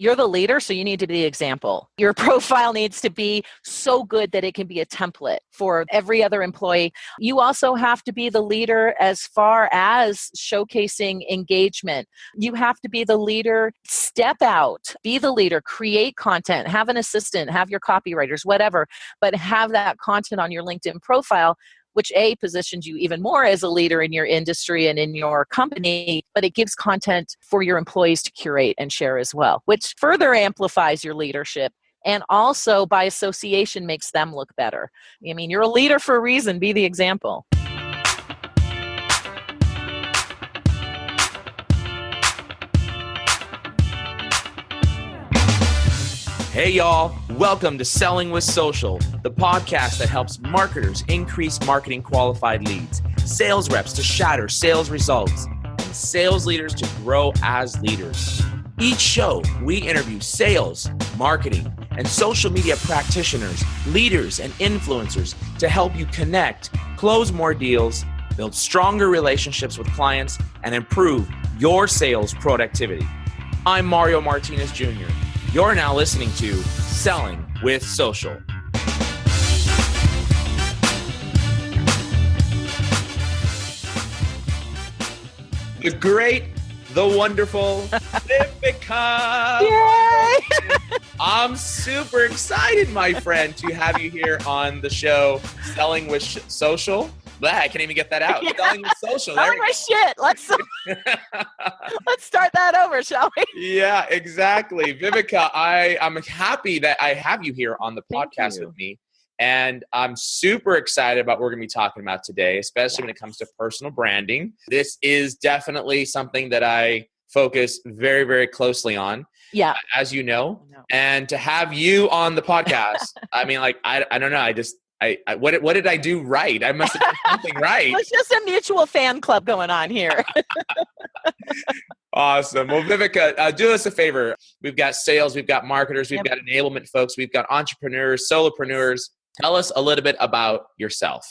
You're the leader, so you need to be the example. Your profile needs to be so good that it can be a template for every other employee. You also have to be the leader as far as showcasing engagement. You have to be the leader, step out, be the leader, create content, have an assistant, have your copywriters, whatever, but have that content on your LinkedIn profile, which positions you even more as a leader in your industry and in your company, but it gives content for your employees to curate and share as well, which further amplifies your leadership and also by association makes them look better. I mean, you're a leader for a reason, be the example. Hey y'all, welcome to Selling with Social, the podcast that helps marketers increase marketing qualified leads, sales reps to shatter sales results, and sales leaders to grow as leaders. Each show, we interview sales, marketing, and social media practitioners, leaders, and influencers to help you connect, close more deals, build stronger relationships with clients, and improve your sales productivity. I'm Mario Martinez Jr. You're now listening to Selling with Social. The great, the wonderful Viveka. Yay! I'm super excited, my friend, to have you here on the show, Selling with Social. Blah, I can't even get that out. Yeah. Selling with Social. There we go. Shit. Let's start that over, shall we? Yeah, exactly. Viveka, I'm happy that I have you here on the podcast with me. And I'm super excited about what we're going to be talking about today, especially when it comes to personal branding. This is definitely something that I focus very, very closely on. Yeah. As you know. And to have you on the podcast, I mean, like, I don't know. What did I do right? I must have done something right. It's just a mutual fan club going on here. Awesome. Well, Viveka, do us a favor. We've got sales, we've got marketers, we've got enablement folks, we've got entrepreneurs, solopreneurs. Tell us a little bit about yourself.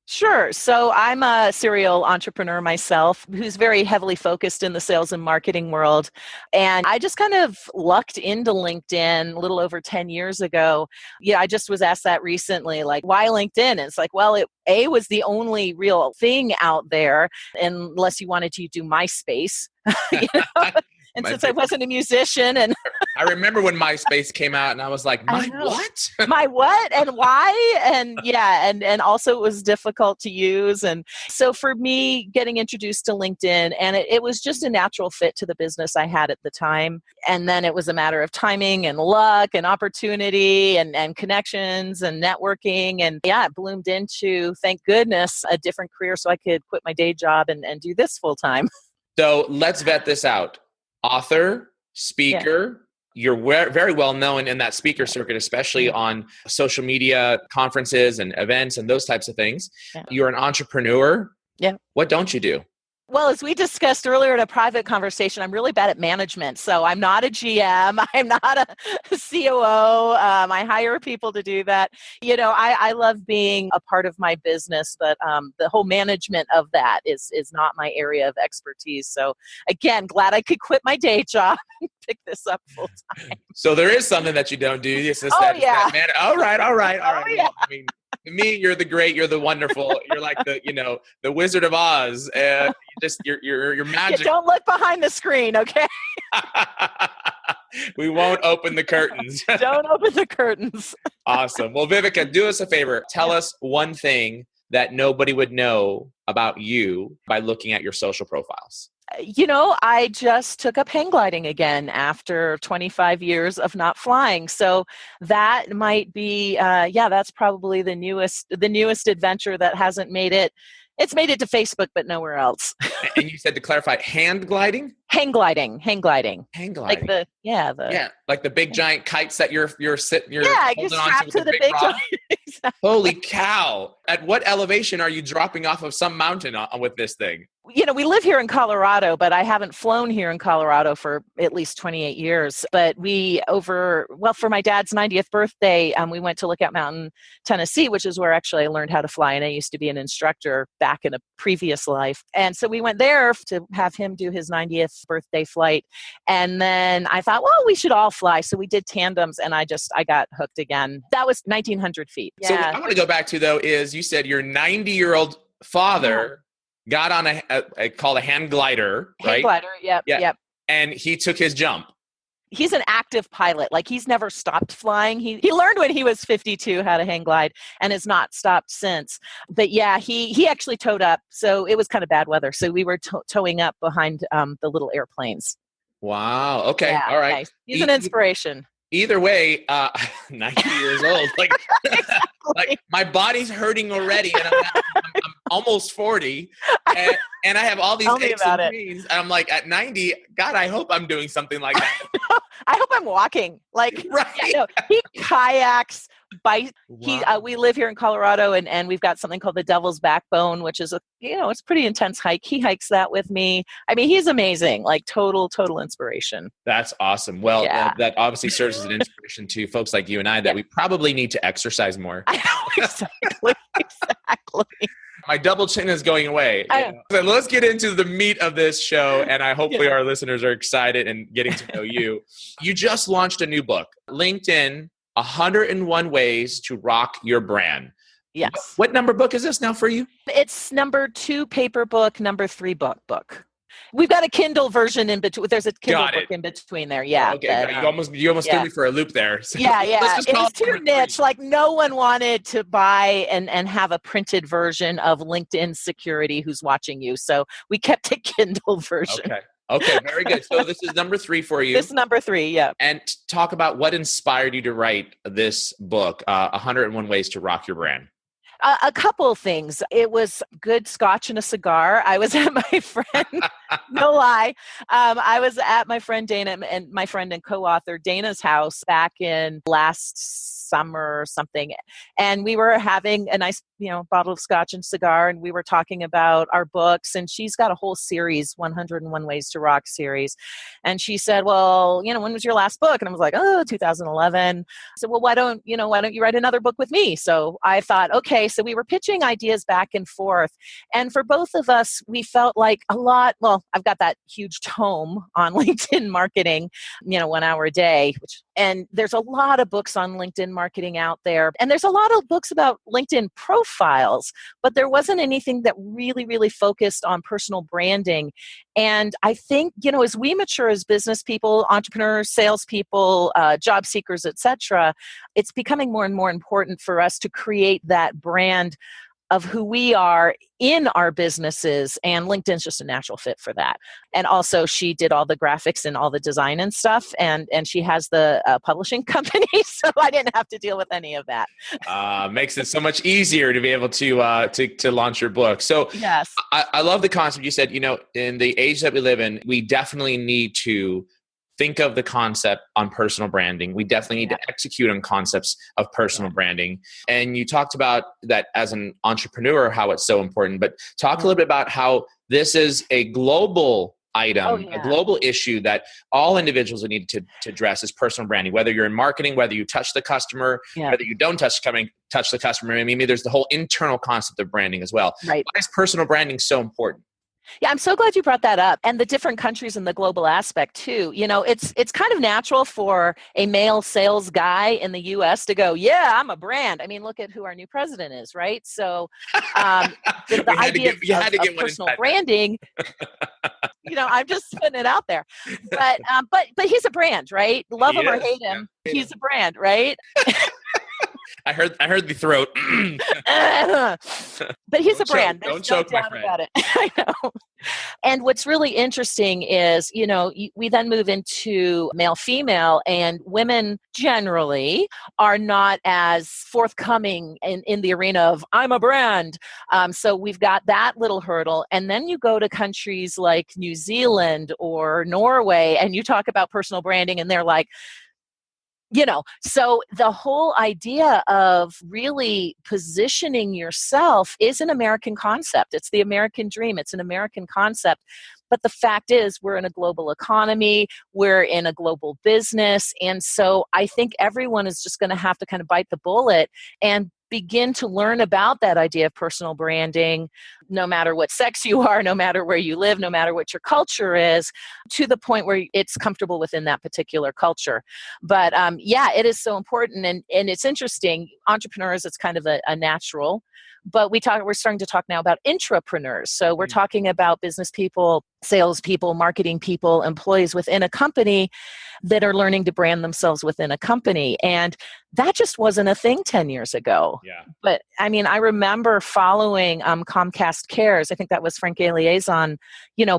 Sure. So I'm a serial entrepreneur myself who's very heavily focused in the sales and marketing world. And I just kind of lucked into LinkedIn a little over 10 years ago. Yeah, I just was asked that recently, like, why LinkedIn? And it's like, well, it was the only real thing out there, unless you wanted to do MySpace. You know? And since I wasn't a musician and I remember when MySpace came out and I was like, my what? My what and why? And yeah, and also it was difficult to use. And so for me, getting introduced to LinkedIn, and it was just a natural fit to the business I had at the time. And then it was a matter of timing and luck and opportunity and connections and networking. And yeah, it bloomed into, thank goodness, a different career so I could quit my day job and do this full time. So let's vet this out. Author, speaker, you're very well known in that speaker circuit, especially on social media conferences and events and those types of things. Yeah. You're an entrepreneur. Yeah. What don't you do? Well, as we discussed earlier in a private conversation, I'm really bad at management. So I'm not a GM. I'm not a COO. I hire people to do that. You know, I love being a part of my business, but the whole management of that is not my area of expertise. So again, glad I could quit my day job and pick this up full time. So there is something that you don't do. It's just All right. Yeah. Well, I mean, to me, you're the great, you're the wonderful, you're like the Wizard of Oz. You're magic. Yeah, don't look behind the screen, okay? We won't open the curtains. Don't open the curtains. Awesome. Well, Viveka, do us a favor. Tell us one thing that nobody would know about you by looking at your social profiles. You know, I just took up hang gliding again after 25 years of not flying. So that might be, that's probably the newest adventure that hasn't made it. It's made it to Facebook, but nowhere else. And you said, to clarify, hand gliding? Hang gliding. Hang gliding. Like like the big giant kites that you're holding on to the big giant. Exactly. Holy cow. At what elevation are you dropping off of some mountain with this thing? You know, we live here in Colorado, but I haven't flown here in Colorado for at least 28 years. But for my dad's 90th birthday, we went to Lookout Mountain, Tennessee, which is where actually I learned how to fly. And I used to be an instructor back in a previous life. And so we went there to have him do his 90th birthday flight. And then I thought, well, we should all fly. So we did tandems and I got hooked again. That was 1,900 feet. So what I want to go back to though is you said your 90-year-old father got on a called a hand glider, right? Hand glider, yep. And he took his jump. He's an active pilot. Like he's never stopped flying. He learned when he was 52 how to hang glide and has not stopped since. But yeah, he actually towed up. So it was kind of bad weather. So we were towing up behind the little airplanes. Wow. Okay. Yeah, all right. Nice. He's an inspiration. Either way, 90 years old. Exactly. Like my body's hurting already, and I'm almost 40, and I have all these aches and pains. And I'm like, at 90, God, I hope I'm doing something like that. I hope I'm walking. Like, right. He kayaks. We live here in Colorado, and we've got something called the Devil's Backbone, which is it's a pretty intense hike. He hikes that with me. I mean, he's amazing. Like total inspiration. That's awesome. Well, that obviously serves as an inspiration to folks like you and I that we probably need to exercise more. I know, exactly. My double chin is going away. So let's get into the meat of this show, and hopefully our listeners are excited and getting to know you. You just launched a new book, LinkedIn, 101 Ways to Rock Your Brand. Yes. What number book is this now for you? It's number 2 paper book, number 3 book. We've got a Kindle version in between. There's a Kindle book in between there. Yeah. Okay. You almost threw me for a loop there. So yeah. It was too niche. Like no one wanted to buy and have a printed version of LinkedIn security who's watching you. So we kept a Kindle version. Okay, very good. So this is number 3 for you. This is number 3, yeah. And talk about what inspired you to write this book, 101 Ways to Rock Your Brand. A couple of things. It was good scotch and a cigar. I was at my friend, no lie. I was at my friend Dana and my friend and co-author Dana's house back in last summer or something. And we were having a nice, bottle of scotch and cigar. And we were talking about our books. And she's got a whole series, 101 Ways to Rock series. And she said, well, when was your last book? And I was like, 2011. I said, well, why don't you write another book with me? So I thought, okay. So we were pitching ideas back and forth. And for both of us, we felt like I've got that huge tome on LinkedIn marketing, 1 hour a day, and there's a lot of books on LinkedIn marketing out there. And there's a lot of books about LinkedIn profiles, but there wasn't anything that really, really focused on personal branding. And I think, as we mature as business people, entrepreneurs, salespeople, job seekers, etc., it's becoming more and more important for us to create that brand of who we are in our businesses, and LinkedIn's just a natural fit for that. And also, she did all the graphics and all the design and stuff, and she has the publishing company, so I didn't have to deal with any of that. Makes it so much easier to be able to launch your book. So yes, I love the concept. You said, in the age that we live in, we definitely need to think of the concept on personal branding. We definitely need to execute on concepts of personal branding. And you talked about that as an entrepreneur, how it's so important, but talk a little bit about how this is a global item, a global issue that all individuals would need to address is personal branding, whether you're in marketing, whether you touch the customer, whether you don't touch the customer. I mean, maybe there's the whole internal concept of branding as well. Right. Why is personal branding so important? Yeah, I'm so glad you brought that up. And the different countries and the global aspect too. It's kind of natural for a male sales guy in the US to go, yeah, I'm a brand. I mean, look at who our new president is, right? So the idea of personal branding, I'm just putting it out there. But he's a brand, right? Love him or hate him, he's a brand, right? I heard the throat. But he's a brand. Don't choke, my friend. About it. I know. And what's really interesting is, we then move into male-female, and women generally are not as forthcoming in the arena of I'm a brand. So we've got that little hurdle. And then you go to countries like New Zealand or Norway, and you talk about personal branding, and they're like, so the whole idea of really positioning yourself is an American concept. It's the American dream. It's an American concept. But the fact is, we're in a global economy. We're in a global business. And so I think everyone is just going to have to kind of bite the bullet and begin to learn about that idea of personal branding, no matter what sex you are, no matter where you live, no matter what your culture is, to the point where it's comfortable within that particular culture. But yeah, it is so important. And it's interesting, entrepreneurs, it's kind of a natural, but we're starting to talk now about intrapreneurs. So we're talking about business people, salespeople, marketing people, employees within a company that are learning to brand themselves within a company. And that just wasn't a thing 10 years ago. Yeah. But I mean, I remember following Comcast Cares. I think that was Frank Galeazon,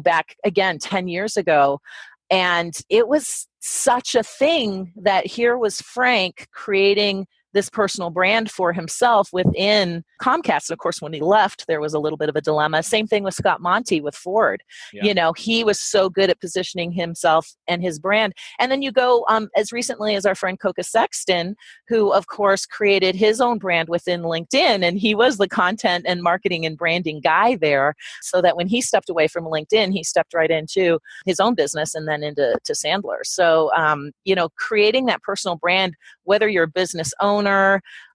back again 10 years ago. And it was such a thing that here was Frank creating this personal brand for himself within Comcast. Of course, when he left, there was a little bit of a dilemma. Same thing with Scott Monty with Ford. Yeah. He was so good at positioning himself and his brand. And then you go as recently as our friend Coca Sexton, who, of course, created his own brand within LinkedIn. And he was the content and marketing and branding guy there. So that when he stepped away from LinkedIn, he stepped right into his own business and then into Sandler. So, creating that personal brand, whether you're a business owner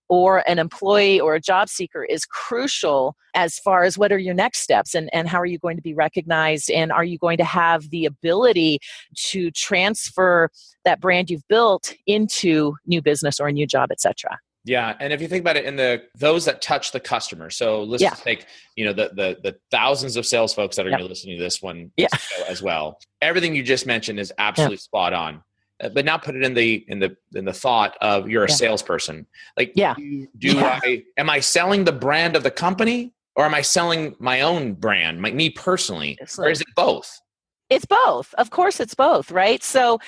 or an employee or a job seeker, is crucial as far as what are your next steps and how are you going to be recognized, and are you going to have the ability to transfer that brand you've built into new business or a new job, etc. Yeah, and if you think about it, in those that touch the customer, so let's just take the thousands of sales folks that are going to listen to this one as well. Everything you just mentioned is absolutely spot on. But now put it in the thought of you're a salesperson. Like, am I selling the brand of the company, or am I selling my own brand, me personally, or is it both? It's both. Of course, it's both, right? So,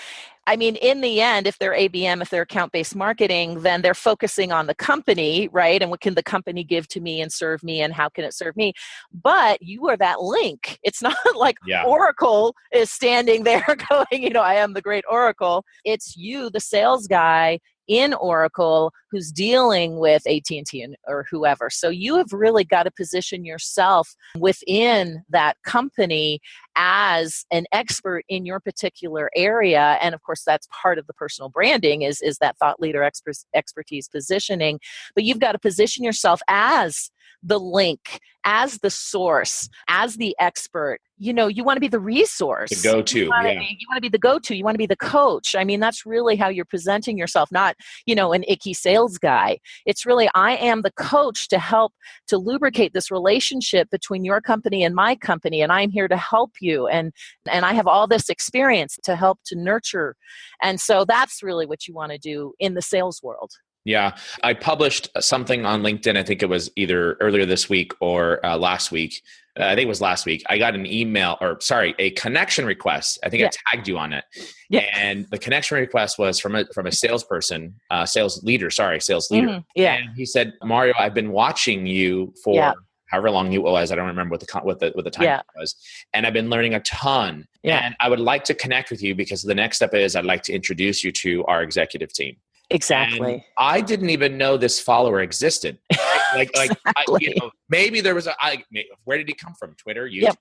I mean, in the end, if they're ABM, if they're account-based marketing, then they're focusing on the company, right? And what can the company give to me and serve me, and how can it serve me? But you are that link. It's not like Oracle is standing there going, I am the great Oracle. It's you, the sales guy in Oracle, who's dealing with AT&T or whoever. So you have really got to position yourself within that company as an expert in your particular area. And of course, that's part of the personal branding is that thought leader expertise positioning. But you've got to position yourself as the link, as the source, as the expert. You want to be the resource. The go-to, You want to be the go-to. You want to be the coach. I mean, that's really how you're presenting yourself, not, an icky sales guy. It's really, I am the coach to help to lubricate this relationship between your company and my company, and I'm here to help you. And I have all this experience to help to nurture. And so that's really what you want to do in the sales world. Yeah. I published something on LinkedIn. I think it was either earlier this week or last week. I think it was last week. I got an a connection request. I think I tagged you on it. Yeah. And the connection request was from a salesperson, sales leader. Mm-hmm. Yeah. And he said, Mario, I've been watching you for however long it was. I don't remember what the time was. And I've been learning a ton. Yeah. And I would like to connect with you because the next step is I'd like to introduce you to our executive team. Exactly. And I didn't even know this follower existed. Exactly. Maybe there was where did he come from? Twitter? YouTube?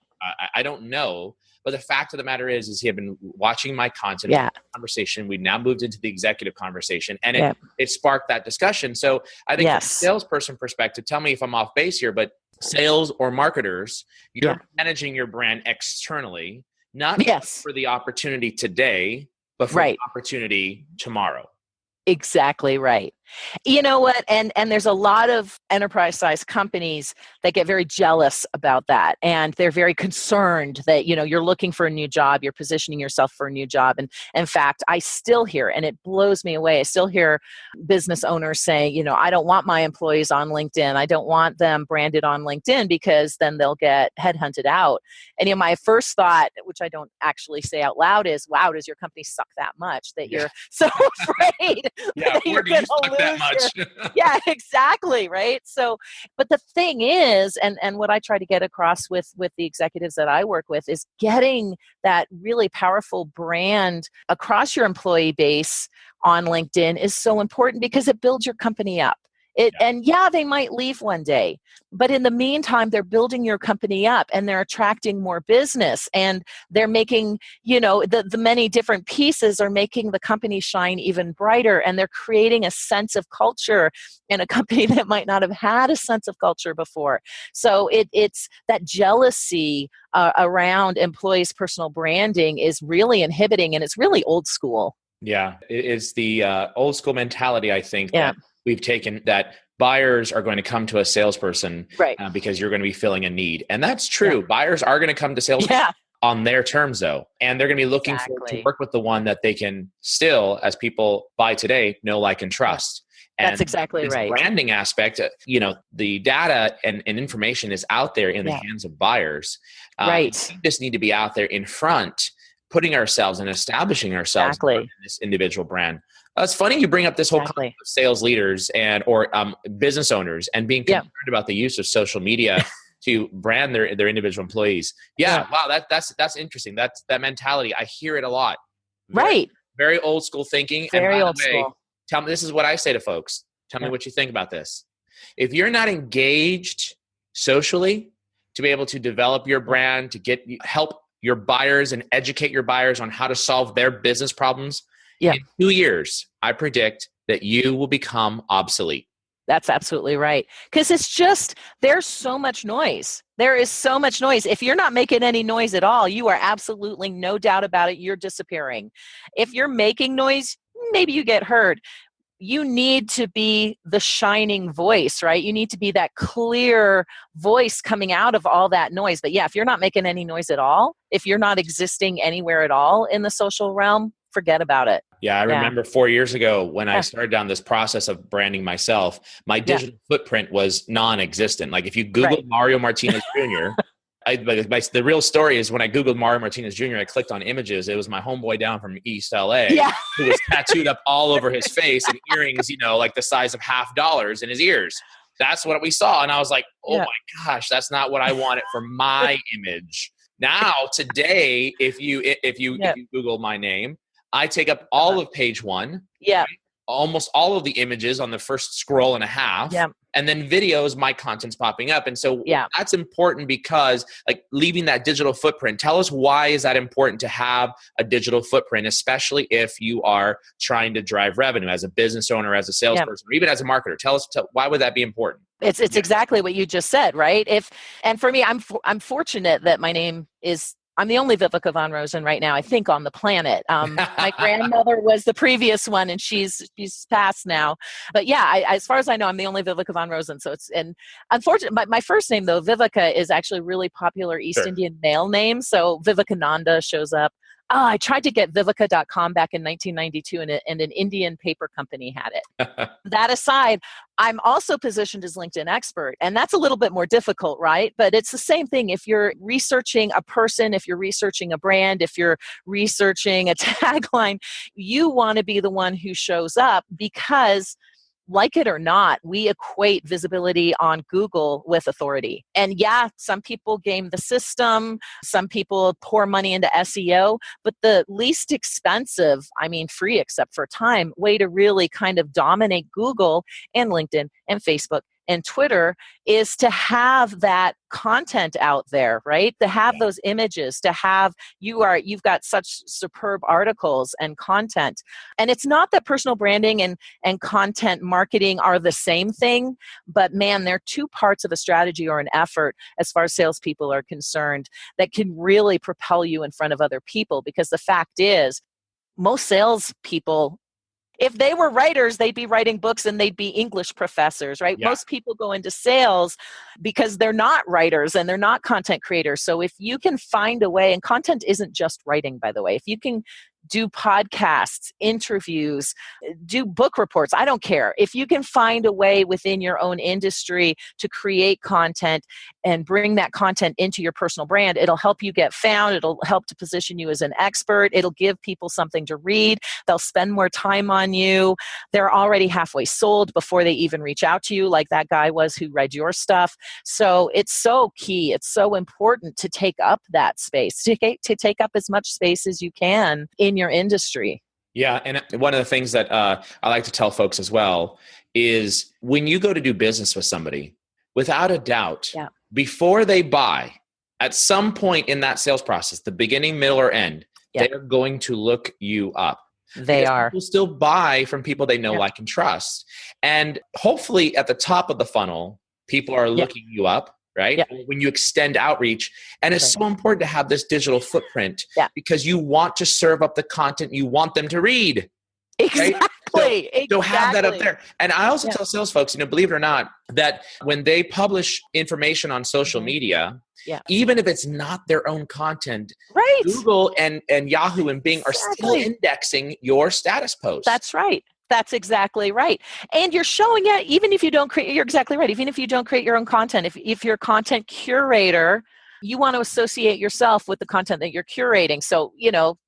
I don't know. But the fact of the matter is he had been watching my content conversation. We now moved into the executive conversation, and it sparked that discussion. So I think from a salesperson perspective, tell me if I'm off base here, but sales or marketers, you're managing your brand externally, not just for the opportunity today, but for the opportunity tomorrow. Exactly right. You know what? And there's a lot of enterprise-sized companies that get very jealous about that. And they're very concerned that, you're looking for a new job, you're positioning yourself for a new job. And in fact, I still hear, and it blows me away, I still hear business owners saying, I don't want my employees on LinkedIn. I don't want them branded on LinkedIn because then they'll get headhunted out. And my first thought, which I don't actually say out loud, is, wow, does your company suck that much that you're so afraid that you're going to lose that much? Yeah, exactly. Right. So, but the thing is, and what I try to get across with the executives that I work with is getting that really powerful brand across your employee base on LinkedIn is so important because it builds your company up. And yeah, they might leave one day, but in the meantime, they're building your company up and they're attracting more business, and they're making, the many different pieces are making the company shine even brighter, and they're creating a sense of culture in a company that might not have had a sense of culture before. So it's that jealousy around employees' personal branding is really inhibiting, and it's really old school. Yeah, it is the old school mentality, I think, Yeah. that we've taken, that buyers are going to come to a salesperson Right. because you're going to be filling a need. And that's true. Yeah. Buyers are going to come to salesperson on their terms, though. And they're going to be looking to work with the one that they can still, as people buy today, know, like, and trust. And that's exactly this right. branding aspect, the data and information is out there in the hands of buyers. Right. We just need to be out there in front, putting ourselves and establishing ourselves in this individual brand. It's funny you bring up this whole concept of sales leaders or business owners and being concerned about the use of social media to brand their individual employees. Wow, that's interesting. That's that mentality. I hear it a lot. Very old school thinking. Very old school. Tell me, this is what I say to folks. Tell me what you think about this. If you're not engaged socially to be able to develop your brand, to help your buyers and educate your buyers on how to solve their business problems, in 2 years, I predict that you will become obsolete. That's absolutely right. Because there's so much noise. There is so much noise. If you're not making any noise at all, you are absolutely, no doubt about it, you're disappearing. If you're making noise, maybe you get heard. You need to be the shining voice, right? You need to be that clear voice coming out of all that noise. But if you're not making any noise at all, if you're not existing anywhere at all in the social realm, forget about it. I remember 4 years ago when I started down this process of branding myself, my digital footprint was non-existent. Like if you Google Mario Martinez Jr., the real story is when I Googled Mario Martinez Jr., I clicked on images. It was my homeboy down from East LA who was tattooed up all over his face and earrings, like the size of $50 in his ears. That's what we saw. And I was like, oh my gosh, that's not what I wanted for my image. Now, today, if you Google my name, I take up all of page one. Right? Almost all of the images on the first scroll and a half. And then videos, my content's popping up. And so that's important because leaving that digital footprint, tell us why is that important to have a digital footprint, especially if you are trying to drive revenue as a business owner, as a salesperson, or even as a marketer. Tell us why would that be important? It's exactly what you just said, right? And for me, I'm fortunate that my name is, I'm the only Viveka von Rosen right now, I think, on the planet. My grandmother was the previous one, and she's passed now. But as far as I know, I'm the only Viveka von Rosen. So and unfortunately, my first name though, Viveka, is actually a really popular East Indian male name. So Vivekananda shows up. I tried to get Viveka.com back in 1992, and an Indian paper company had it. That aside, I'm also positioned as LinkedIn expert, and that's a little bit more difficult, right? But it's the same thing. If you're researching a person, if you're researching a brand, if you're researching a tagline, you want to be the one who shows up because, like it or not, we equate visibility on Google with authority. And some people game the system, some people pour money into SEO, but the least expensive, free except for time, way to really kind of dominate Google and LinkedIn and Facebook and Twitter is to have that content out there, right? To have those images, to have, you've got such superb articles and content. And it's not that personal branding and content marketing are the same thing, but man, they're two parts of a strategy or an effort as far as salespeople are concerned that can really propel you in front of other people. Because the fact is, most salespeople, if they were writers, they'd be writing books and they'd be English professors, right? Most people go into sales because they're not writers and they're not content creators. So if you can find a way, and content isn't just writing, by the way, if you can do podcasts, interviews, do book reports, I don't care. If you can find a way within your own industry to create content and bring that content into your personal brand, it'll help you get found. It'll help to position you as an expert. It'll give people something to read. They'll spend more time on you. They're already halfway sold before they even reach out to you, like that guy was who read your stuff. So it's so key. It's so important to take up that space, to take up as much space as you can in your industry. Yeah. And one of the things that I like to tell folks as well is when you go to do business with somebody, without a doubt, Yeah. before they buy, at some point in that sales process, the beginning, middle, or end, Yeah. they're going to look you up. They Because are. people still buy from people they know, Yeah. like, and trust. And hopefully at the top of the funnel, people are looking you up, right? Yeah. When you extend outreach. And it's so important to have this digital footprint because you want to serve up the content you want them to read. Exactly. Right? So have that up there. And I also tell sales folks, believe it or not, that when they publish information on social media, even if it's not their own content, Google and Yahoo and Bing are still indexing your status posts. That's right. That's exactly right. And you're showing it, even if you don't create, you're exactly right. Even if you don't create your own content, if you're a content curator, you want to associate yourself with the content that you're curating. So,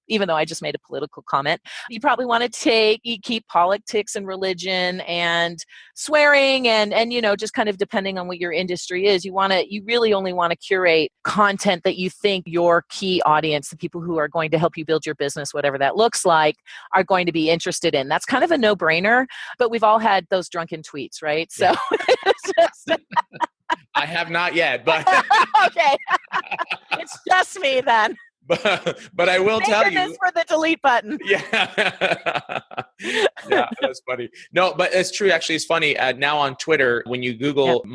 even though I just made a political comment, you probably want to keep politics and religion and swearing and just kind of depending on what your industry is, you really only want to curate content that you think your key audience, the people who are going to help you build your business, whatever that looks like, are going to be interested in. That's kind of a no-brainer, but we've all had those drunken tweets, right? So it's just I have not yet, but okay. It's just me then. But I will tell you. Thank for the delete button. Yeah. Yeah, that's funny. No, but it's true. Actually, it's funny. Now on Twitter, when you Google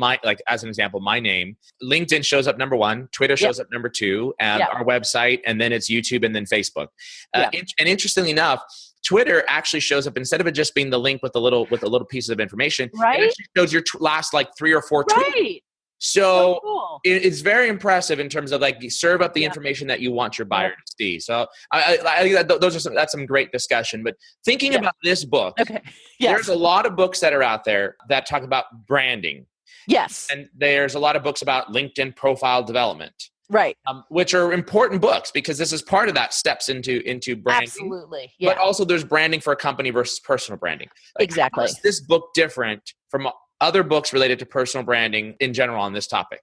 as an example, my name, LinkedIn shows up number 1, Twitter shows up number 2, our website, and then it's YouTube and then Facebook. And interestingly enough, Twitter actually shows up instead of it just being the link with the little pieces of information. Right. It actually shows your last 3 or 4 tweets. Right. So cool. It's very impressive in terms of serve up the information that you want your buyer to see. So I that's some great discussion. But thinking about this book, there's a lot of books that are out there that talk about branding. Yes. And there's a lot of books about LinkedIn profile development. Right. Which are important books because this is part of that steps into branding. Absolutely. Yeah. But also there's branding for a company versus personal branding. Exactly. How is this book different from other books related to personal branding in general on this topic?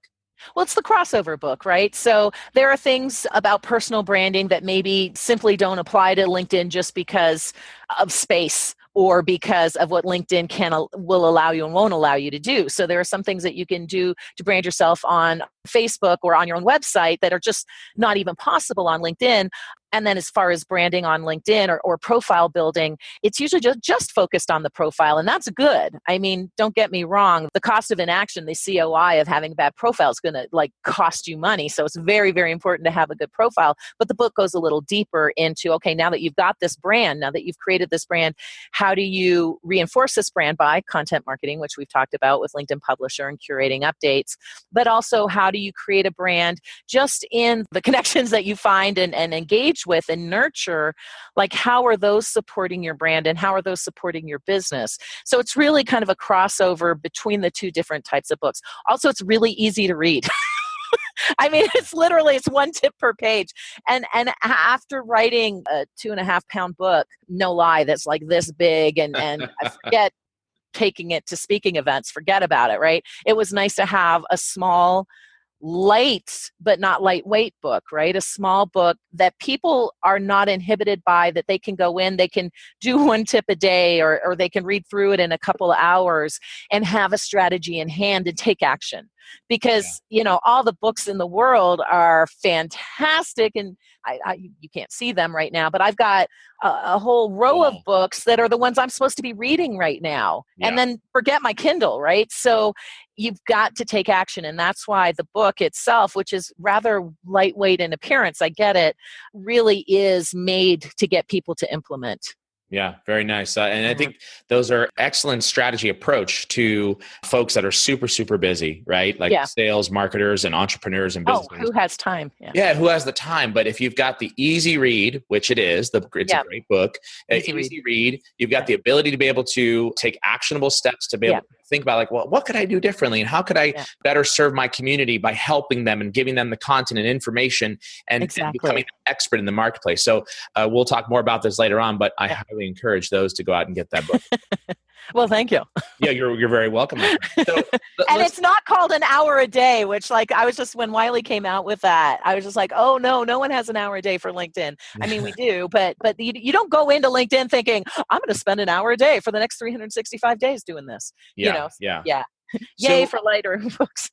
Well, it's the crossover book, right? So there are things about personal branding that maybe simply don't apply to LinkedIn just because of space or because of what LinkedIn will allow you and won't allow you to do. So there are some things that you can do to brand yourself on Facebook or on your own website that are just not even possible on LinkedIn. And then as far as branding on LinkedIn or profile building, it's usually just focused on the profile. And that's good. I mean, don't get me wrong. The cost of inaction, the COI of having a bad profile is going to cost you money. So it's very, very important to have a good profile. But the book goes a little deeper into, okay, now that you've got this brand, now that you've created this brand, how do you reinforce this brand by content marketing, which we've talked about with LinkedIn Publisher and curating updates, but also how do you create a brand just in the connections that you find and engage with and nurture, how are those supporting your brand and how are those supporting your business? So it's really kind of a crossover between the two different types of books. Also, it's really easy to read. I mean, it's 1 tip per page. And after writing a 2.5-pound book, no lie, that's this big and I forget taking it to speaking events, forget about it, right? It was nice to have a small, light but not lightweight book, right? A small book that people are not inhibited by, that they can go in, they can do 1 tip a day or they can read through it in a couple of hours and have a strategy in hand and take action. Because, all the books in the world are fantastic and you can't see them right now, but I've got a whole row of books that are the ones I'm supposed to be reading right now and then forget my Kindle, right? So you've got to take action. And that's why the book itself, which is rather lightweight in appearance, I get it, really is made to get people to implement. Yeah, very nice. And I think those are excellent strategy approach to folks that are super, super busy, right? Sales, marketers, and entrepreneurs and business owners. Who has time? Yeah, who has the time? But if you've got the easy read, which it is, it's a great book, easy read, you've got the ability to be able to take actionable steps to be able to think about what could I do differently? And how could I better serve my community by helping them and giving them the content and information and becoming an expert in the marketplace? So we'll talk more about this later on, but I highly encourage those to go out and get that book. Well, thank you. Yeah, you're very welcome. My friend. So And it's not called an hour a day, which like I was just when Wiley came out with that, I was just like, oh no one has an hour a day for LinkedIn. I mean, we do, but you don't go into LinkedIn thinking I'm going to spend an hour a day for the next 365 days doing this. Yeah. Yay So, for lighter books.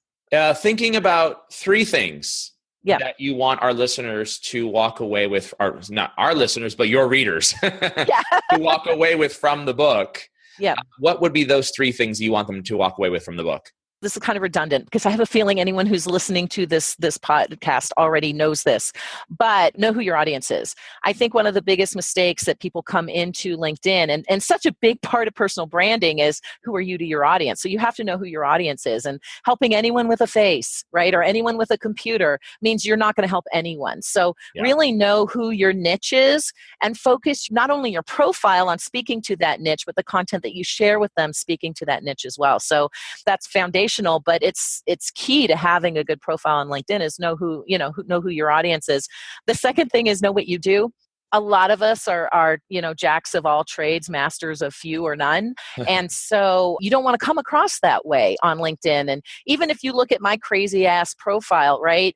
Thinking about three things Yeah. that you want our listeners to walk away with, or not our listeners, but your readers Yeah. to walk away with from the book. Yeah. What would be those three things you want them to walk away with from the book? This is kind of redundant because I have a feeling anyone who's listening to this podcast already knows this, but know who your audience is. I think one of the biggest mistakes that people come into LinkedIn and such a big part of personal branding is who are you to your audience? So you have to know who your audience is, and helping anyone with a face, right? Or anyone with a computer means you're not going to help anyone. So really know who your niche is and focus not only your profile on speaking to that niche, but the content that you share with them speaking to that niche as well. So that's foundational. But it's key to having a good profile on LinkedIn is know who your audience is. The second thing is know what you do. A lot of us are jacks of all trades, masters of few or none. And so you don't want to come across that way on LinkedIn. And even if you look at my crazy ass profile, right?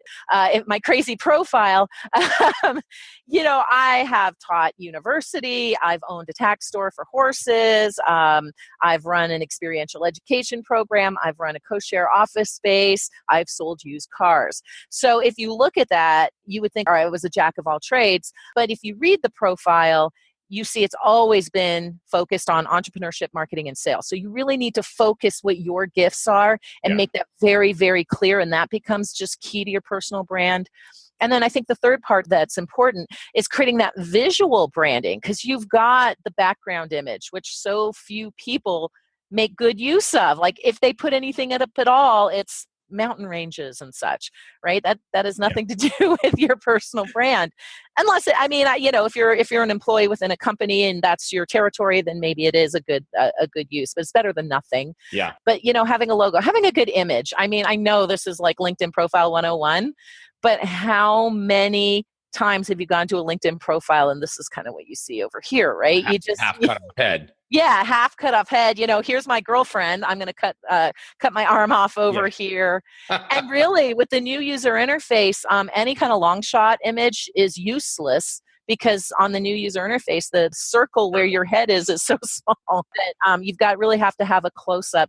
My crazy profile, I have taught university. I've owned a tax store for horses. I've run an experiential education program. I've run a co-share office space. I've sold used cars. So if you look at that, you would think, all right, I was a jack of all trades. But if you read the profile, you see it's always been focused on entrepreneurship, marketing, and sales. So you really need to focus what your gifts are and make that very, very clear. And that becomes just key to your personal brand. And then I think the third part that's important is creating that visual branding, because you've got the background image, which so few people make good use of. Like if they put anything up at all, it's mountain ranges and such, right? That has nothing to do with your personal brand. Unless, if you're an employee within a company and that's your territory, then maybe it is a good use, but it's better than nothing. Yeah. But, having a logo, having a good image. I mean, I know this is like LinkedIn profile 101, but how many times have you gone to a LinkedIn profile and this is kind of what you see over here, right? Half cut off head. Yeah, half cut off head. Here's my girlfriend. I'm going to cut my arm off over here. And really, with the new user interface, any kind of long shot image is useless because on the new user interface, the circle where your head is so small that you've got really have to have a close up.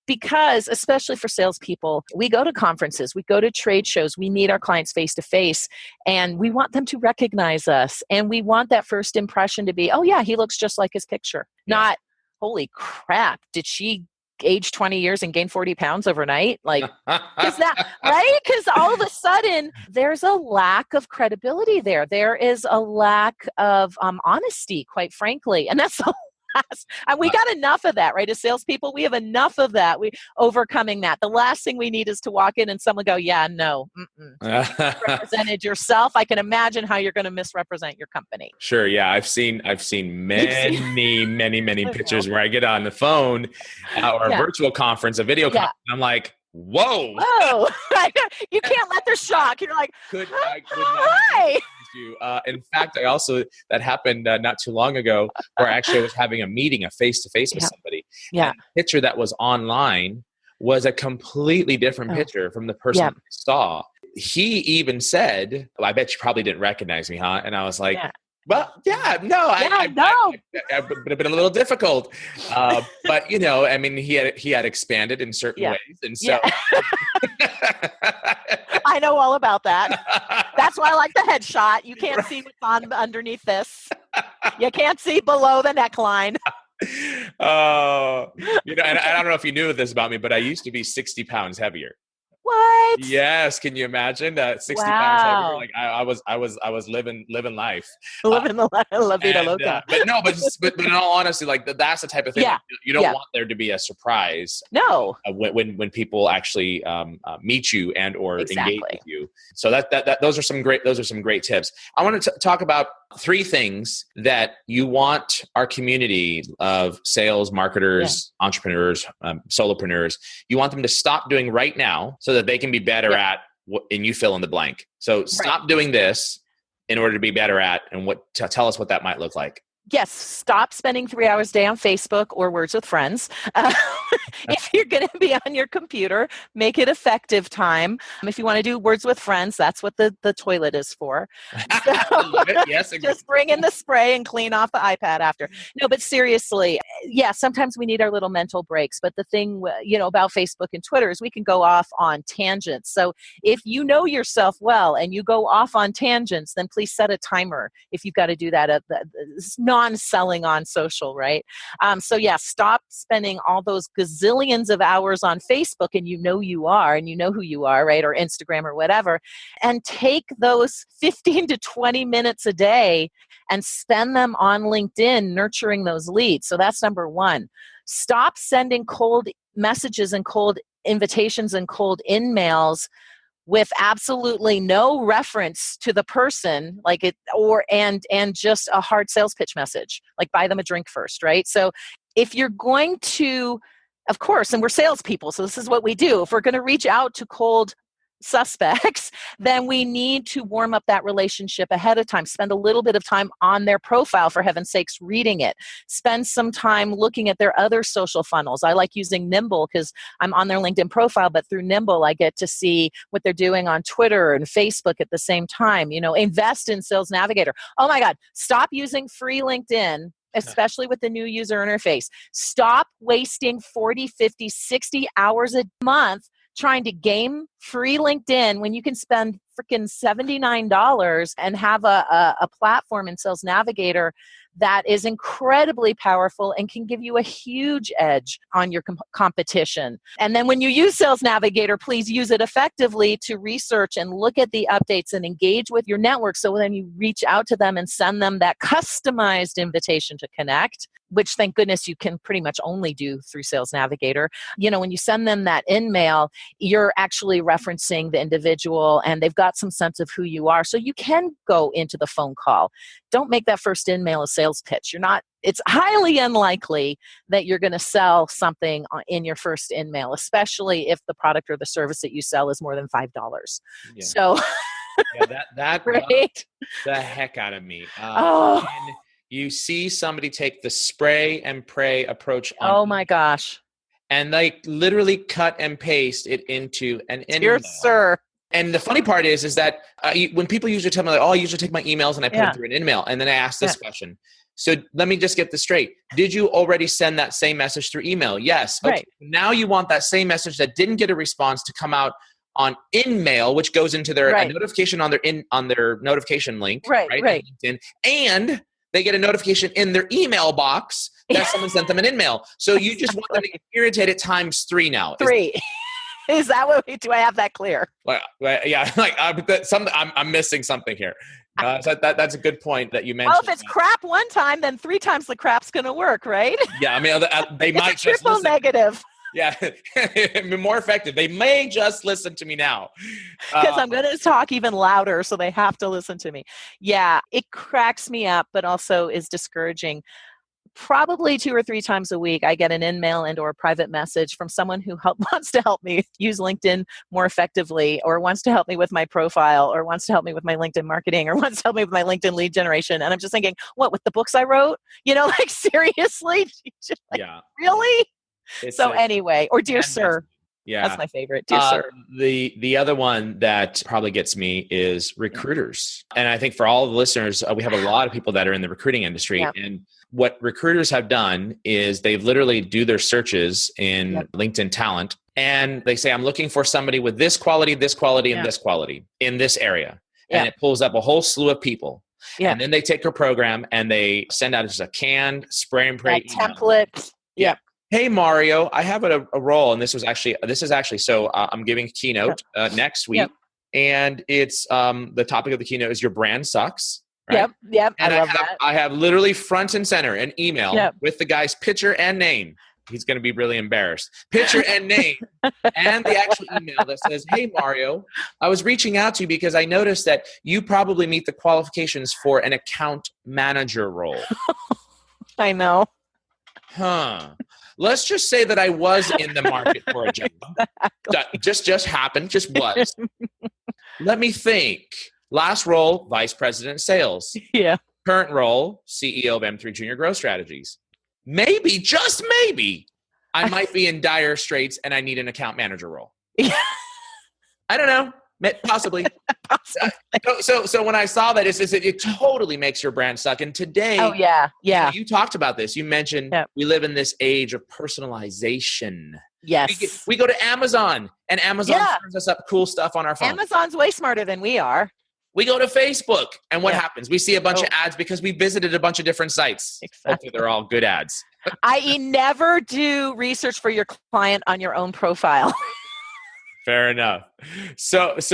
Because especially for salespeople, we go to conferences, we go to trade shows, we meet our clients face to face, and we want them to recognize us. And we want that first impression to be, oh yeah, he looks just like his picture. Not, holy crap, did she age 20 years and gain 40 pounds overnight? Like, is that right? Because all of a sudden there's a lack of credibility there. There is a lack of honesty, quite frankly. And that's and we got enough of that, right? As salespeople, we have enough of that. We overcoming that. The last thing we need is to walk in and someone go, yeah, no, misrepresented yourself. I can imagine how you're going to misrepresent your company. Sure. Yeah. I've seen many pictures where I get on the phone or a virtual conference, a video conference. And I'm like, whoa. You can't let the shock. You're like, hi. In fact, that happened not too long ago where actually I was having a meeting, a face-to-face with somebody. Yeah. And the picture that was online was a completely different picture from the person I saw. He even said, I bet you probably didn't recognize me, huh? And I was like, well, yeah, no, it would have been a little difficult. But, he had expanded in certain ways. And so I know all about that. That's why I like the headshot. You can't see what's on underneath this. You can't see below the neckline. And I don't know if you knew this about me, but I used to be 60 pounds heavier. What? Yes. Can you imagine that? 60 pounds heavier. Like I was living life. Living the La Vida Loca. But in all honesty, like that's the type of thing you don't want there to be a surprise. No. When people actually meet you and or engage with you. So those are some great tips. I want to talk about 3 things that you want our community of sales, marketers, entrepreneurs, solopreneurs, you want them to stop doing right now so that they can be better at what, and you fill in the blank. So stop doing this in order to be better at, and tell us what that might look like. Yes, stop spending 3 hours a day on Facebook or Words with Friends. If you're going to be on your computer, make it effective time. If you want to do Words with Friends, that's what the toilet is for. So I love it. Yes. just bring in the spray and clean off the iPad after. No, but seriously, yeah, sometimes we need our little mental breaks. But the thing, about Facebook and Twitter is we can go off on tangents. So if you know yourself well and you go off on tangents, then please set a timer if you've got to do that. It's non-selling on social, right? So yeah, stop spending all those gazillions of hours on Facebook, and you know you are, and you know who you are, right? Or Instagram or whatever, and take those 15 to 20 minutes a day and spend them on LinkedIn nurturing those leads. So that's number one. Stop sending cold messages and cold invitations and cold in-mails with absolutely no reference to the person, and just a hard sales pitch message, like buy them a drink first, right? So if you're going to, of course, and we're salespeople, so this is what we do. If we're going to reach out to cold suspects, then we need to warm up that relationship ahead of time. Spend a little bit of time on their profile, for heaven's sakes, reading it. Spend some time looking at their other social funnels. I like using Nimble because I'm on their LinkedIn profile, but through Nimble, I get to see what they're doing on Twitter and Facebook at the same time. Invest in Sales Navigator. Oh my God, stop using free LinkedIn, especially with the new user interface. Stop wasting 40, 50, 60 hours a month trying to game free LinkedIn when you can spend freaking $79 and have a platform in Sales Navigator that is incredibly powerful and can give you a huge edge on your competition. And then when you use Sales Navigator, please use it effectively to research and look at the updates and engage with your network. So then you reach out to them and send them that customized invitation to connect, which thank goodness you can pretty much only do through Sales Navigator. When you send them that in-mail, you're actually referencing the individual and they've got some sense of who you are. So you can go into the phone call. Don't make that first in-mail a sales pitch. It's highly unlikely that you're going to sell something in your first in-mail, especially if the product or the service that you sell is more than $5. Yeah. So that right? the heck out of me. And you see somebody take the spray and pray approach on oh my gosh. And literally cut and paste it into an email. Dear sir. And the funny part is that when people usually tell me, I usually take my emails and I put them through an email. And then I ask this question. So let me just get this straight. Did you already send that same message through email? Yes. Okay. Right. Now you want that same message that didn't get a response to come out on InMail, which goes into their notification on their notification link. Right. LinkedIn, and they get a notification in their email box that someone sent them an InMail. So you just want them to get irritated times 3 now. 3. Is that what do I have that clear? Well, yeah, I'm missing something here. So that's a good point that you mentioned. Well, if it's crap one time, then 3 times the crap's going to work, right? Yeah, I mean, they might it's just triple negative. Yeah, more effective. They may just listen to me now. Because I'm going to talk even louder, so they have to listen to me. Yeah, it cracks me up, but also is discouraging. Probably 2 or 3 times a week, I get an in-mail and or a private message from someone who wants to help me use LinkedIn more effectively, or wants to help me with my profile, or wants to help me with my LinkedIn marketing, or wants to help me with my LinkedIn lead generation. And I'm just thinking, what, with the books I wrote? Seriously? Really? Anyway, or Dear Sir. Yeah. That's my favorite. Dear Sir. The other one that probably gets me is recruiters. And I think for all the listeners, we have a lot of people that are in the recruiting industry. Yeah. And what recruiters have done is they've literally do their searches in LinkedIn Talent. And they say, I'm looking for somebody with this quality, and this quality in this area. And it pulls up a whole slew of people. Yeah. And then they take a program and they send out just a canned spray and pray template. Yeah. Hey, Mario, I have a role, and this is actually, so I'm giving a keynote next week, and it's the topic of the keynote is your brand sucks. Right? Yep. And I love that. I have literally front and center an email with the guy's picture and name. He's going to be really embarrassed. Picture and name, and the actual email that says, hey, Mario, I was reaching out to you because I noticed that you probably meet the qualifications for an account manager role. I know. Let's just say that I was in the market for a job. That just happened, just was. Let me think. Last role, vice president sales. Yeah. Current role, CEO of M3 Junior Growth Strategies. Maybe, just maybe, I might be in dire straits and I need an account manager role. I don't know. Possibly. So when I saw that, it totally makes your brand suck. And today, you talked about this. You mentioned we live in this age of personalization. Yes. We go to Amazon, and Amazon turns us up cool stuff on our phone. Amazon's way smarter than we are. We go to Facebook, and what happens? We see a bunch of ads because we visited a bunch of different sites. Exactly. Hopefully they're all good ads. I.e., never do research for your client on your own profile. Fair enough. So that's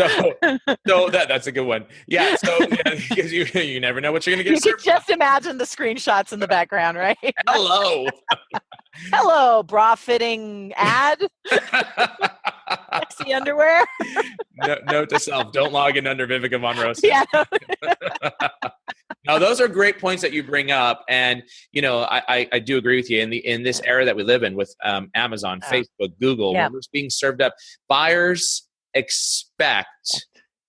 a good one. Yeah. So because you never know what you're going to get. You can just imagine the screenshots in the background, right? Hello. Hello, bra fitting ad. Sexy underwear. Note to self: don't log in under Viveka von Rosen. Yeah. No, those are great points that you bring up, and I do agree with you. In this era that we live in with Amazon, Facebook, Google, we're just being served up. Buyers expect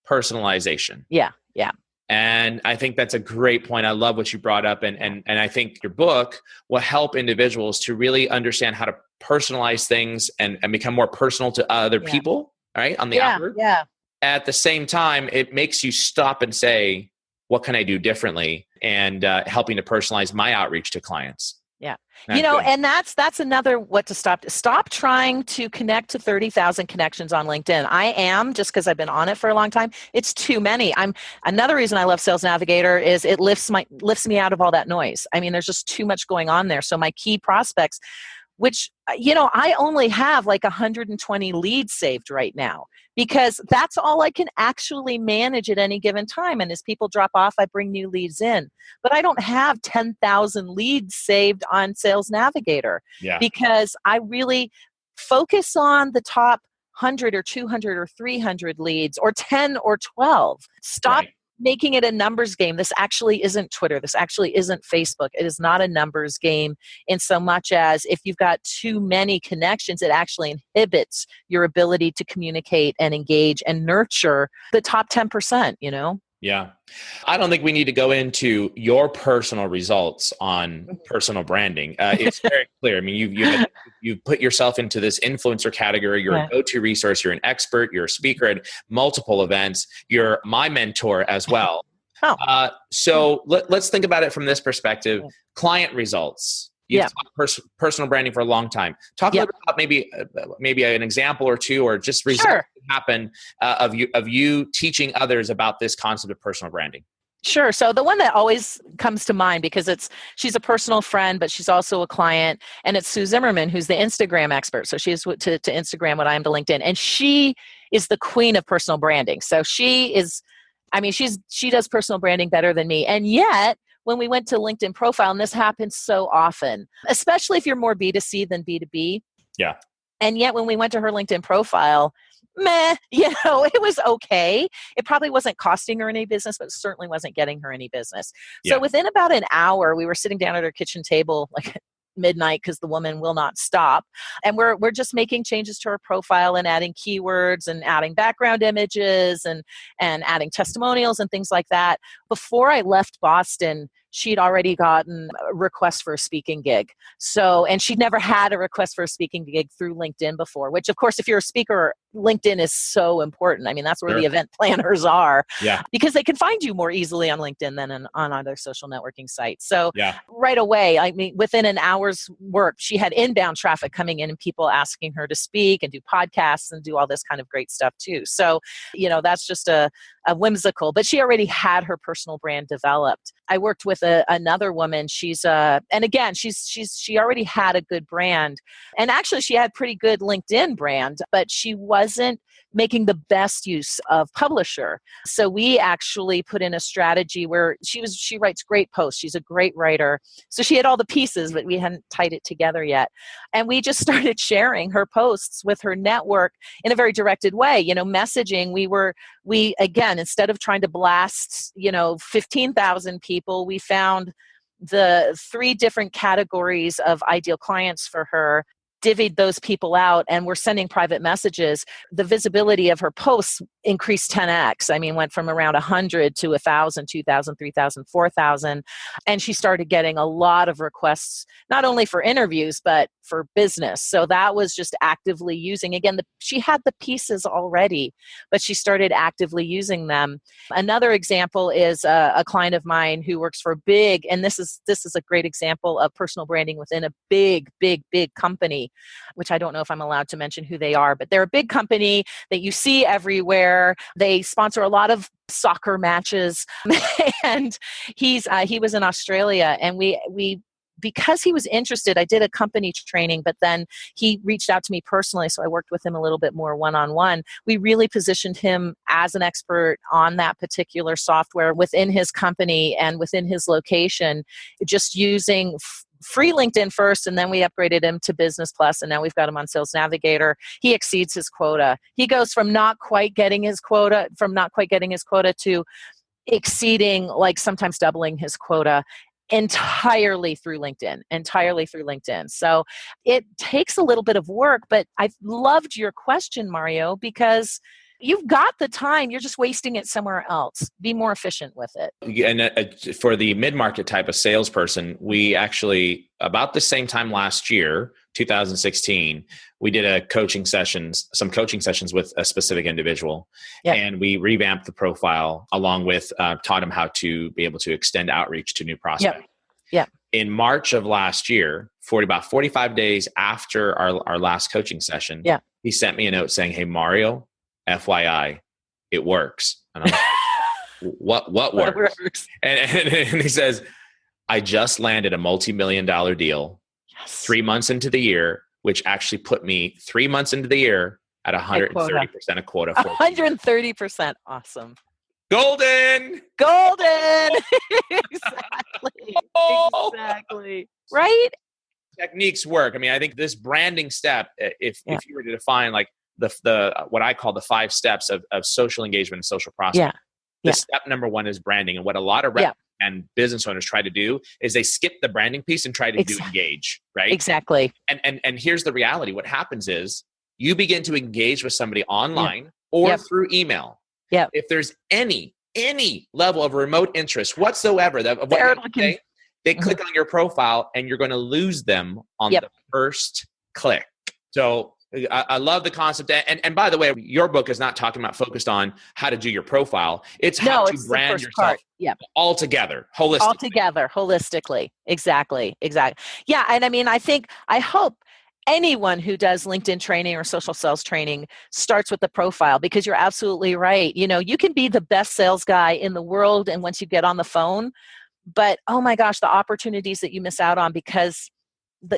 personalization. Yeah. And I think that's a great point. I love what you brought up, and I think your book will help individuals to really understand how to personalize things and become more personal to other people. Right on the outward. Yeah. At the same time, it makes you stop and say, what can I do differently? And helping to personalize my outreach to clients. Yeah. And that's another what to stop. Stop trying to connect to 30,000 connections on LinkedIn. I am, just because I've been on it for a long time. It's too many. Another reason I love Sales Navigator is it lifts me out of all that noise. I mean, there's just too much going on there. So my key prospects, which, I only have like 120 leads saved right now, because that's all I can actually manage at any given time. And as people drop off, I bring new leads in. But I don't have 10,000 leads saved on Sales Navigator because I really focus on the top 100 or 200 or 300 leads or 10 or 12. Stop making it a numbers game. This actually isn't Twitter. This actually isn't Facebook. It is not a numbers game in so much as if you've got too many connections, it actually inhibits your ability to communicate and engage and nurture the top 10%, Yeah. I don't think we need to go into your personal results on personal branding. It's very clear. I mean, you've put yourself into this influencer category. You're a go-to resource. You're an expert. You're a speaker at multiple events. You're my mentor as well. So let's think about it from this perspective. Client results. You've taught personal branding for a long time. Talk a little bit about maybe an example or two, or just results that happen of you teaching others about this concept of personal branding. Sure. So the one that always comes to mind, because she's a personal friend, but she's also a client, and it's Sue Zimmerman, who's the Instagram expert. So she's to Instagram what I am to LinkedIn, and she is the queen of personal branding. So she does personal branding better than me, and yet, when we went to LinkedIn profile, and this happens so often, especially if you're more B2C than B2B. Yeah. And yet when we went to her LinkedIn profile, it was okay. It probably wasn't costing her any business, but it certainly wasn't getting her any business. So within about an hour, we were sitting down at her kitchen table, like midnight, because the woman will not stop. And we're just making changes to her profile and adding keywords and adding background images and adding testimonials and things like that. Before I left Boston, she'd already gotten a request for a speaking gig. And she'd never had a request for a speaking gig through LinkedIn before, which of course, if you're a speaker, LinkedIn is so important. I mean, that's where the event planners are, because they can find you more easily on LinkedIn than on other social networking sites. So right away, I mean, within an hour's work, she had inbound traffic coming in and people asking her to speak and do podcasts and do all this kind of great stuff too. So, that's just a whimsical, but she already had her personal brand developed. I worked with another woman. She already had a good brand, and actually she had pretty good LinkedIn brand, but she wasn't making the best use of publisher. So we actually put in a strategy where she writes great posts. She's a great writer. So she had all the pieces, but we hadn't tied it together yet. And we just started sharing her posts with her network in a very directed way. Messaging, we again, instead of trying to blast, 15,000 people, we found the 3 different categories of ideal clients for her, divvied those people out, and we're sending private messages. The visibility of her posts increased 10x. I mean, went from around 100 to 1,000, 2,000, 3,000, 4,000. And she started getting a lot of requests, not only for interviews, but for business. So that was just actively using, again, she had the pieces already, but she started actively using them. Another example is a client of mine who works for big, and this is a great example of personal branding within a big company, which I don't know if I'm allowed to mention who they are, but they're a big company that you see everywhere. They sponsor a lot of soccer matches. And he was in Australia, and we because he was interested, I did a company training, but then he reached out to me personally, so I worked with him a little bit more one-on-one. We really positioned him as an expert on that particular software within his company and within his location, just using free LinkedIn first, and then we upgraded him to Business Plus, and now we've got him on Sales Navigator. He exceeds his quota. He goes from not quite getting his quota to exceeding, like sometimes doubling his quota, entirely through LinkedIn. So it takes a little bit of work, but I loved your question, Mario, because you've got the time. You're just wasting it somewhere else. Be more efficient with it. And for the mid-market type of salesperson, we actually, about the same time last year, 2016, we did some coaching sessions with a specific individual. Yep. And we revamped the profile along with taught him how to be able to extend outreach to new prospects. Yep. In March of last year, about 45 days after our last coaching session, he sent me a note saying, "Hey, Mario, FYI, it works." And I'm like, what works? And he says, "I just landed a multi-million-dollar deal 3 months into the year, which actually put me 3 months into the year at 130% of quota." 130%. Awesome. Golden. Exactly. Right? Techniques work. I mean, I think this branding step, if you were to define like the what I call the 5 steps of social engagement and social prospecting. Step number 1 is branding. And what a lot of reps and business owners try to do is they skip the branding piece and try to do engage, right? Exactly. And here's the reality. What happens is you begin to engage with somebody online or through email. Yeah. If there's any level of remote interest whatsoever of what you're saying, they click on your profile and you're going to lose them on the first click. So I love the concept. And by the way, your book is not talking about focused on how to do your profile. It's how to brand yourself altogether, holistically. Exactly. Yeah. And I hope anyone who does LinkedIn training or social sales training starts with the profile, because you're absolutely right. You can be the best sales guy in the world, and once you get on the phone, but oh my gosh, the opportunities that you miss out on because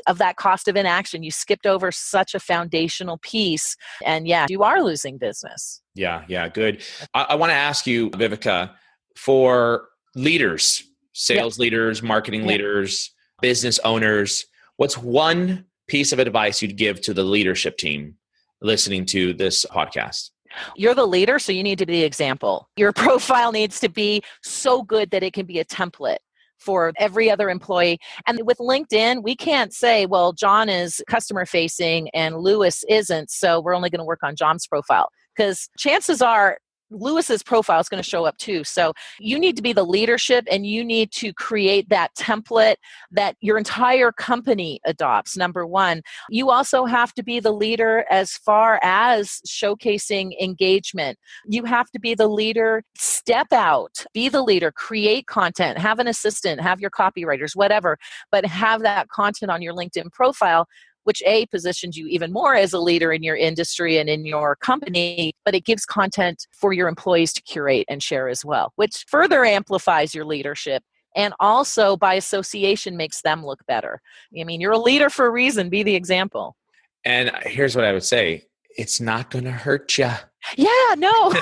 of that cost of inaction. You skipped over such a foundational piece, and you are losing business. Yeah, good. I want to ask you, Viveka, for leaders, sales leaders, marketing leaders, business owners, what's one piece of advice you'd give to the leadership team listening to this podcast? You're the leader, so you need to be the example. Your profile needs to be so good that it can be a template for every other employee. And with LinkedIn, we can't say, well, John is customer facing and Lewis isn't, so we're only going to work on John's profile, because chances are Lewis's profile is going to show up too. So you need to be the leadership, and you need to create that template that your entire company adopts. Number 1, you also have to be the leader as far as showcasing engagement. You have to be the leader, step out, be the leader, create content, have an assistant, have your copywriters, whatever, but have that content on your LinkedIn profile, which positions you even more as a leader in your industry and in your company, but it gives content for your employees to curate and share as well, which further amplifies your leadership and also by association makes them look better. I mean, you're a leader for a reason. Be the example. And here's what I would say. It's not going to hurt you. Yeah, no.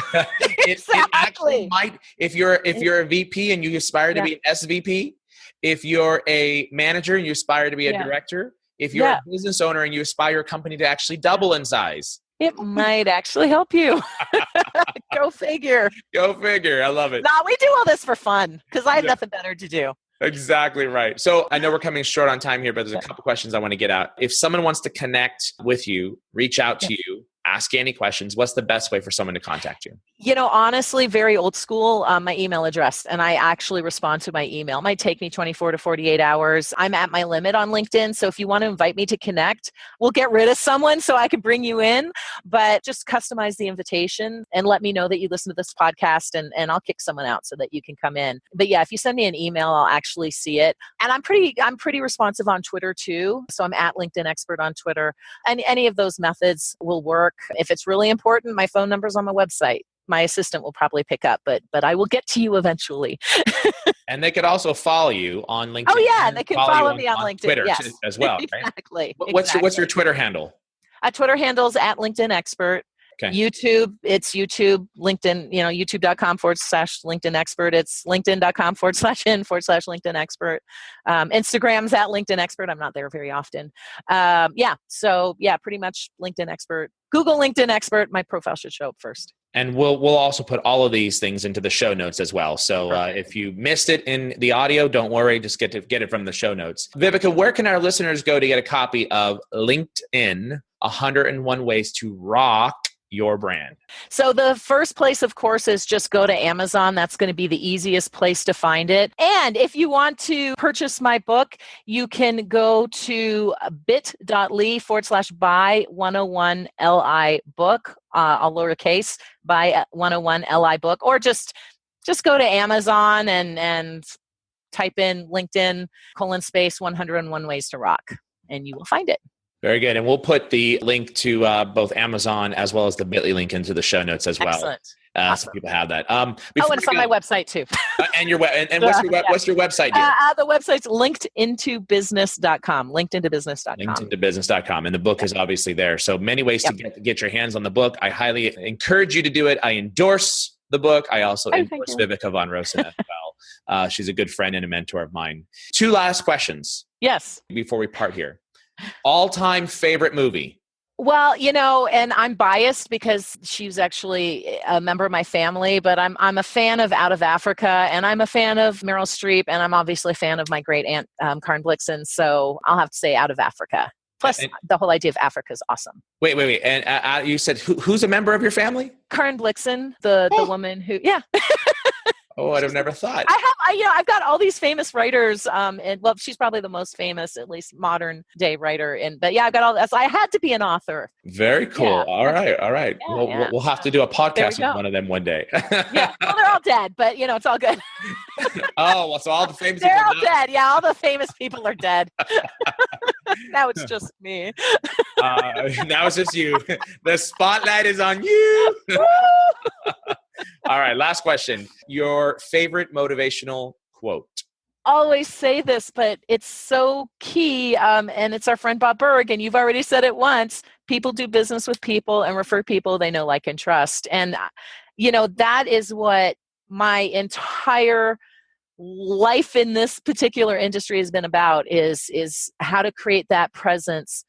It actually might. If you're a VP and you aspire to be an SVP, if you're a manager and you aspire to be a director, if you're a business owner and you aspire your company to actually double in size, it might actually help you. Go figure. I love it. No, we do all this for fun because I have nothing better to do. Exactly right. So I know we're coming short on time here, but there's a couple questions I want to get out. If someone wants to connect with you, reach out to you, ask you any questions, what's the best way for someone to contact you? Honestly, very old school, my email address, and I actually respond to my email. It might take me 24 to 48 hours. I'm at my limit on LinkedIn. So if you want to invite me to connect, we'll get rid of someone so I can bring you in, but just customize the invitation and let me know that you listen to this podcast, and I'll kick someone out so that you can come in. But yeah, if you send me an email, I'll actually see it. And I'm pretty responsive on Twitter too. So I'm at LinkedIn Expert on Twitter, and any of those methods will work. If it's really important, my phone number's on my website. My assistant will probably pick up, but I will get to you eventually. And they could also follow you on LinkedIn. Oh yeah, they can follow me on LinkedIn. Twitter yes. as well, right? Exactly. What's your Twitter handle? Twitter handle's at LinkedIn Expert. Okay. YouTube, it's YouTube, LinkedIn, youtube.com/LinkedIn Expert. It's linkedin.com/in/LinkedIn Expert. Instagram's at LinkedIn Expert. I'm not there very often. So pretty much LinkedIn Expert. Google LinkedIn Expert. My profile should show up first. And we'll also put all of these things into the show notes as well. So if you missed it in the audio, don't worry. Just get it from the show notes. Viveka, where can our listeners go to get a copy of LinkedIn 101 Ways to Rock Your Brand? So the first place, of course, is just go to Amazon. That's going to be the easiest place to find it. And if you want to purchase my book, you can go to bit.ly/buy 101 LI book, all lowercase, buy 101 LI book, or just go to Amazon and type in LinkedIn :101 Ways to Rock, and you will find it. Very good. And we'll put the link to both Amazon as well as the Bitly link into the show notes as well. Excellent. Awesome. So people have that. And it's on my website too. And what's your website, dear? The website's linkedintobusiness.com. linkedintobusiness.com. And the book is obviously there. So many ways to get your hands on the book. I highly encourage you to do it. I endorse the book. I also endorse Viveka von Rosen as well. She's a good friend and a mentor of mine. 2 last questions. Yes. Before we part here. All-time favorite movie? Well, and I'm biased because she's actually a member of my family, but I'm a fan of Out of Africa, and I'm a fan of Meryl Streep, and I'm obviously a fan of my great aunt, Karen Blixen. So I'll have to say Out of Africa. Plus, the whole idea of Africa is awesome. Wait. And you said who's a member of your family? Karen Blixen, the woman who, Oh, I'd have never thought. I've got all these famous writers, and she's probably the most famous, at least modern day writer. But I've got all that. So I had to be an author. Very cool. Yeah. All right. Yeah, we'll have to do a podcast with one of them one day. Yeah, well, they're all dead, but it's all good. Oh, well, so all the famous they're all dead. Yeah, all the famous people are dead. Now it's just me. Now it's just you. The spotlight is on you. All right, last question. Your favorite motivational quote? Always say this, but it's so key, and it's our friend Bob Burg, and you've already said it once. People do business with people and refer people they know, like, and trust. And, that is what my entire life in this particular industry has been about, is how to create that presence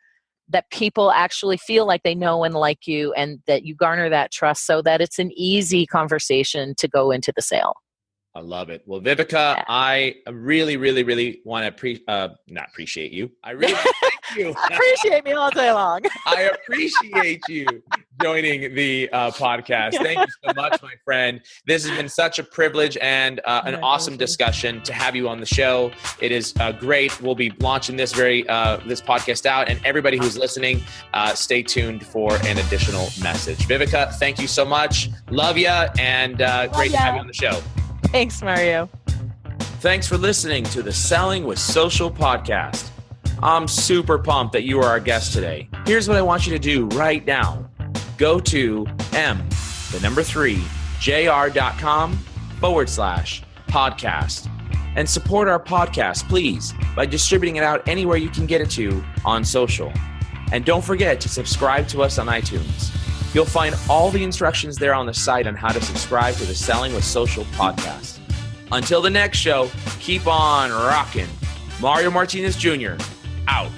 that people actually feel like they know and like you, and that you garner that trust so that it's an easy conversation to go into the sale. I love it. Well, Viveka, I really, really, really want to not appreciate you. I really thank you. Appreciate me all day long. I appreciate you joining the podcast. Thank you so much, my friend. This has been such a privilege and an awesome discussion to have you on the show. It is great. We'll be launching this podcast out, and everybody who's listening, stay tuned for an additional message. Viveka, thank you so much. Love you, and great to have you on the show. Thanks, Mario. Thanks for listening to the Selling with Social podcast. I'm super pumped that you are our guest today. Here's what I want you to do right now. Go to jr.com/podcast and support our podcast, please, by distributing it out anywhere you can get it to on social. And don't forget to subscribe to us on iTunes. You'll find all the instructions there on the site on how to subscribe to the Selling with Social podcast. Until the next show, keep on rocking. Mario Martinez Jr. out.